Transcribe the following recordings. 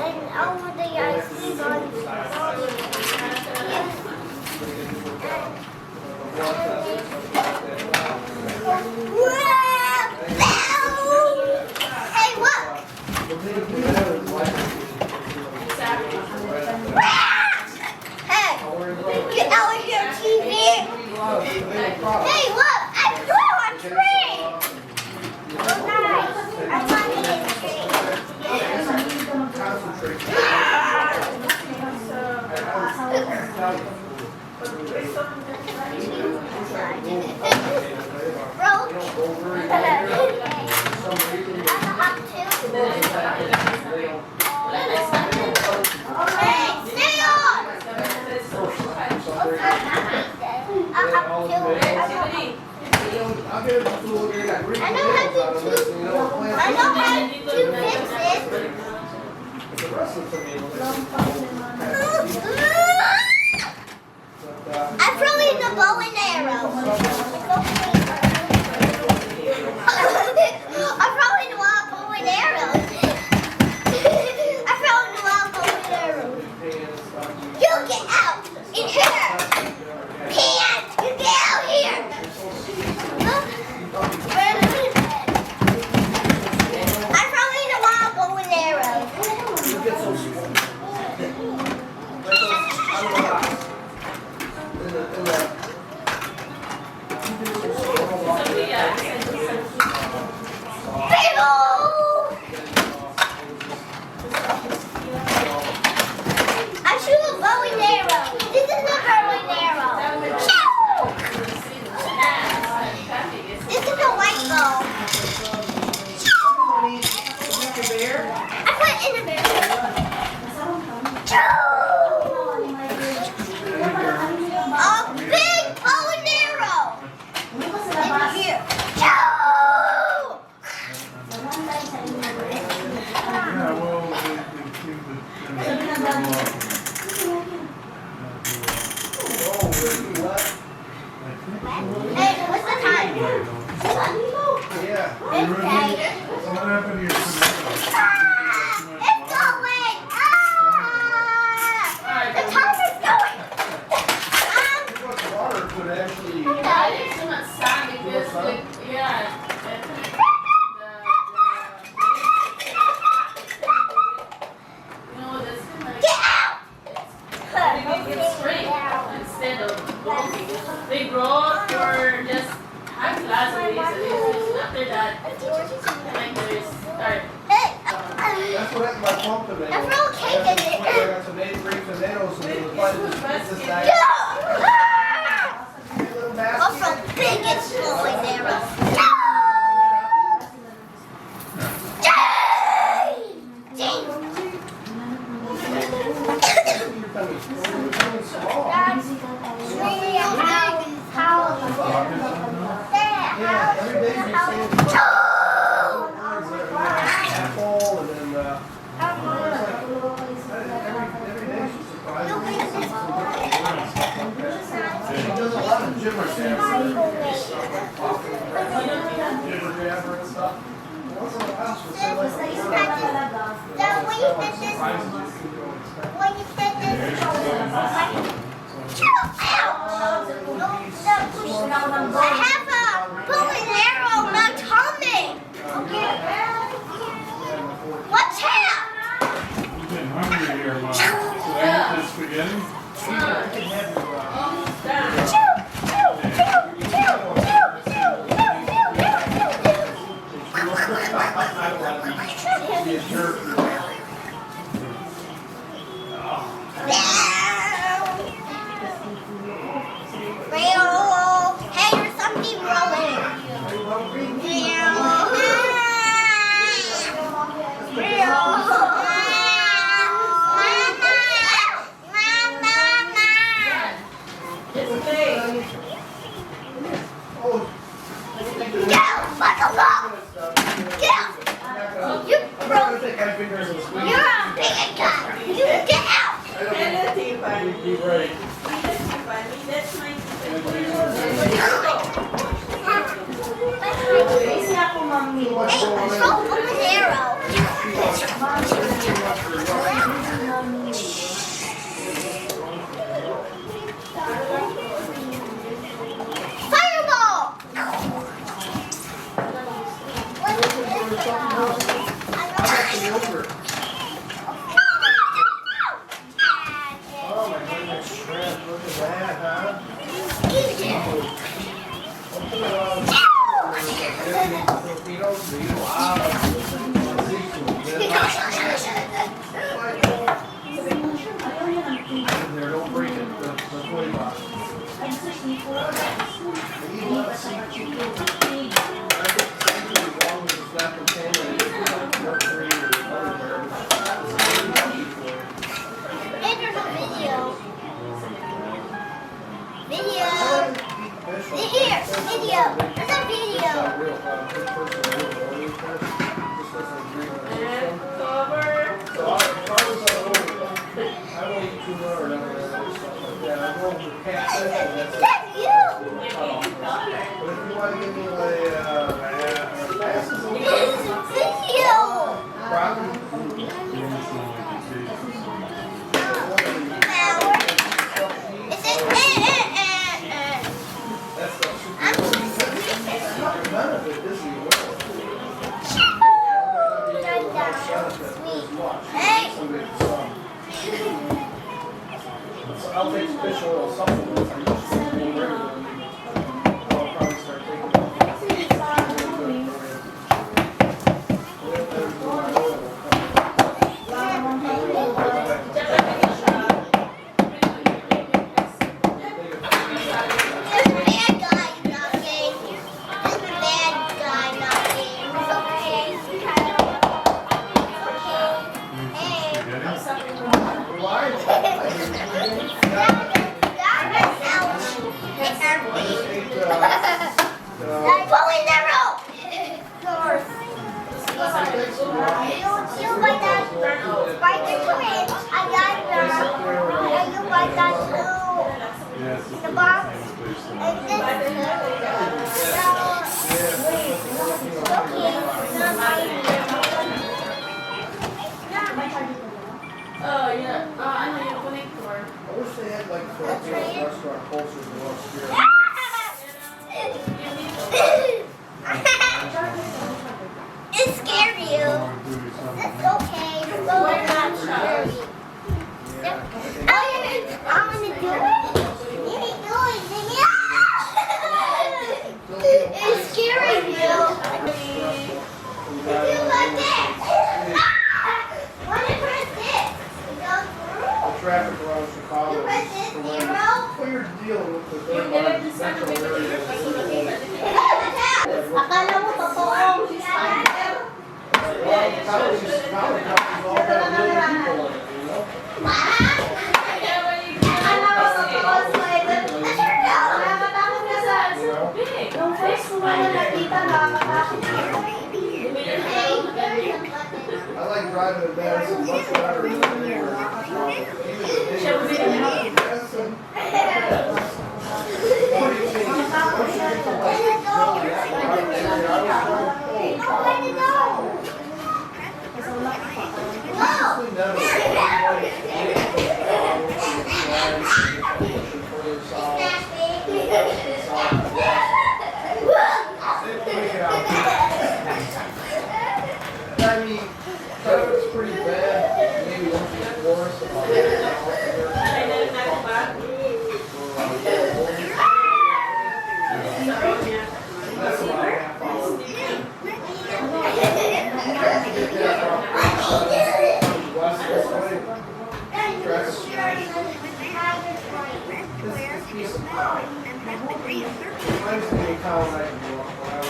over the ice cream on Hey, what? Hey, get out of here, TV. Hey, look, I grew a tree. Oh, nice. I want to get a tree. I know how to fix it. I'm throwing the bow and arrow. I'm throwing the wild bow and arrow. I'm throwing the wild bow and arrow. You get out in here. Can't you get out here? I'm throwing the wild bow and arrow. I shoot a bow and arrow. This is a bow and arrow. This is a white bow. I put in a bear. A big bow and arrow. In here. Hey, what's the time? It's going! The time is going! Water could actually... Get out! They grow for just half glass of weeks, after that, like they start. Hey, That's what happened to my pump today. I throw a cake in I it. got some green tomatoes, and it was like this guy. Also, biggest bow and arrow. I have a bow and arrow in my tummy. Okay. Watch out! You've been hungry here a while. So I eat this spaghetti? Hey, there's something rolling. You're a big guy. You get out. Be ready. Hey, throw an arrow. Fireball! Oh my goodness, shrimp, look at that, huh? Don't put it on. Filipinos, they eat a lot of seafood. There, don't break it, the toy box. They eat a lot of seafood. As long as it's not contaminated with mercury or other And there's a video. Video. Here, video. There's a video. And cover. I won't eat tuna or none of that other stuff like that. I'm going with catfish, and that's it. That's you. But if you want to give me like passes on This is a video. broccoli, It says that stuff should I'm be none of it is the oil. Hey. So I'll take fish oil supplements. I used to do regularly. I'll probably start taking them. There's a bad guy knocking. There's a bad guy knocking. It's okay. Hey. Pulling the rope. You like that? Like the twins. I got them. And you like that too. Yes. The box. And this Oh, yeah. I know you're connector. I wish they had like Filipino restaurant closer to us here. It scared you. That's okay. It's not scary. Yeah. I'm gonna do it. You ain't doing it. It's scaring you. You like this. What if it's this? It goes through. The traffic around Chicago You is press this horrendous. zero. Well, you're dealing with the You third never largest decided metro to make a area. difference on the thing that you Akala mo totoo. Well, colleges all got million people in it, you know? Akala mo totoo. You know? Yung first ko na nakita, nakakatakot. I like driving to Madison much better than anywhere. Shall we do it? Madison. Pretty cheap. Once you get to like, I mean, traffic's pretty bad. Maybe once you explore us about that's about a half hour. West this way, traffic's this piece of town. Reminds me of town I grew up when I was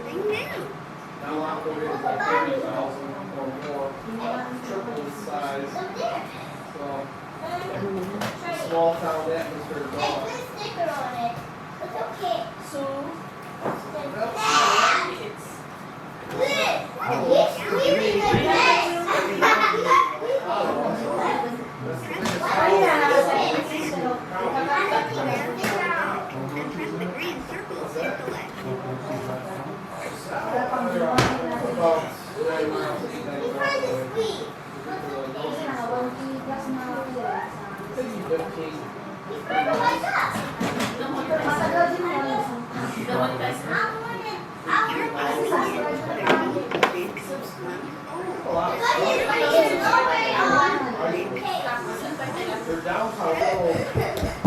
Now I'm going to 30,000 or more, triple the size. So, small town atmosphere is all. Sticker on it. It's okay. So, They're downtown.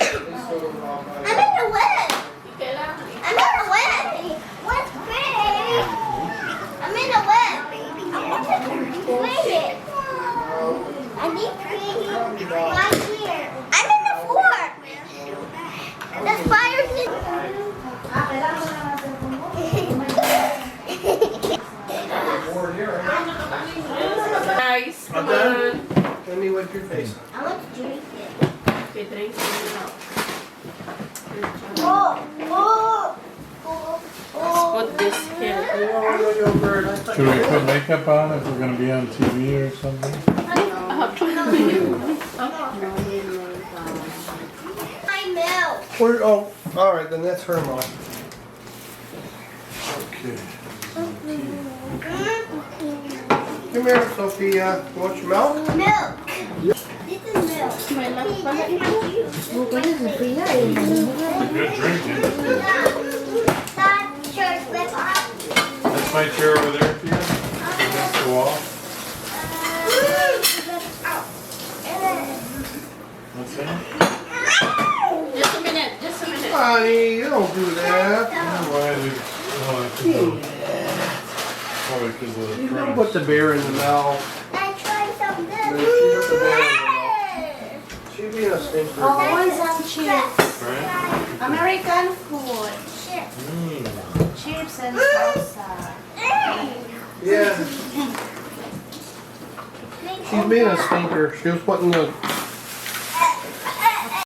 I'm in the web. I'm in the web. What's great? I'm in the web. I want to play it. I need to play it right here. I'm in the floor. The spider's Board here, right? Nice. Come done? on. Let me wipe your face. I want to drink it. Okay, drink it out. Put this here. Oh, yogurt. Should we put makeup on if we're gonna be on TV or something? My milk. Where, oh, all right, then that's her mom. Okay. Come here, Sophia. You want your milk? Milk. This is milk. Good drinking. That shirt flip up. That's my chair over there, Pia. Against the wall. What's that? Just a minute. Just a minute. Honey, you don't do that. Why we? Probably because of the You don't crust. put the bear in the mouth. I tried some No, milk. she put the bear in the mouth. She being a stinker. Always on chips. Right? American food. Mm. Chips and salsa. Yeah. She's being a stinker. She was putting the